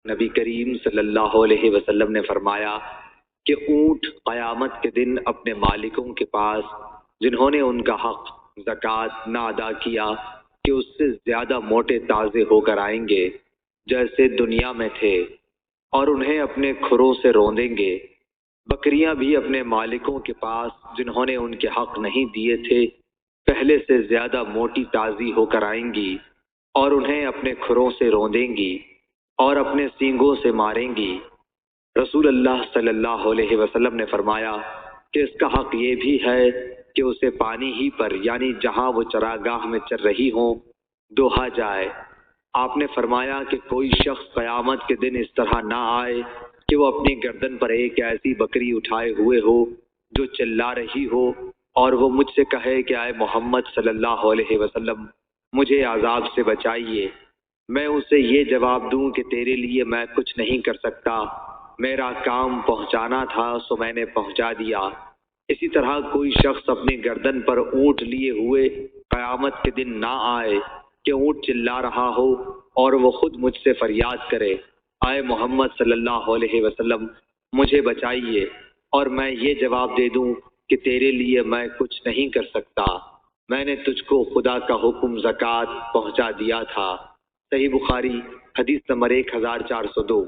نبی کریم صلی اللہ علیہ وسلم نے فرمایا کہ اونٹ قیامت کے دن اپنے مالکوں کے پاس جنہوں نے ان کا حق زکوٰۃ نہ ادا کیا کہ اس سے زیادہ موٹے تازے ہو کر آئیں گے جیسے دنیا میں تھے، اور انہیں اپنے کھروں سے روندیں گے۔ بکریاں بھی اپنے مالکوں کے پاس جنہوں نے ان کے حق نہیں دیے تھے پہلے سے زیادہ موٹی تازی ہو کر آئیں گی اور انہیں اپنے کھروں سے روندیں گی اور اپنے سینگوں سے ماریں گی۔ رسول اللہ صلی اللہ علیہ وسلم نے فرمایا کہ اس کا حق یہ بھی ہے کہ اسے پانی ہی پر یعنی جہاں وہ چراگاہ میں چر رہی ہوں دوہا جائے۔ آپ نے فرمایا کہ کوئی شخص قیامت کے دن اس طرح نہ آئے کہ وہ اپنی گردن پر ایک ایسی بکری اٹھائے ہوئے ہو جو چلا رہی ہو اور وہ مجھ سے کہے کہ اے محمد صلی اللہ علیہ وسلم مجھے عذاب سے بچائیے، میں اسے یہ جواب دوں کہ تیرے لیے میں کچھ نہیں کر سکتا، میرا کام پہنچانا تھا سو میں نے پہنچا دیا۔ اسی طرح کوئی شخص اپنی گردن پر اونٹ لیے ہوئے قیامت کے دن نہ آئے کہ اونٹ چلا رہا ہو اور وہ خود مجھ سے فریاد کرے اے محمد صلی اللہ علیہ وسلم مجھے بچائیے، اور میں یہ جواب دے دوں کہ تیرے لیے میں کچھ نہیں کر سکتا، میں نے تجھ کو خدا کا حکم زکوٰۃ پہنچا دیا تھا۔ صحیح بخاری حدیث نمبر 1402۔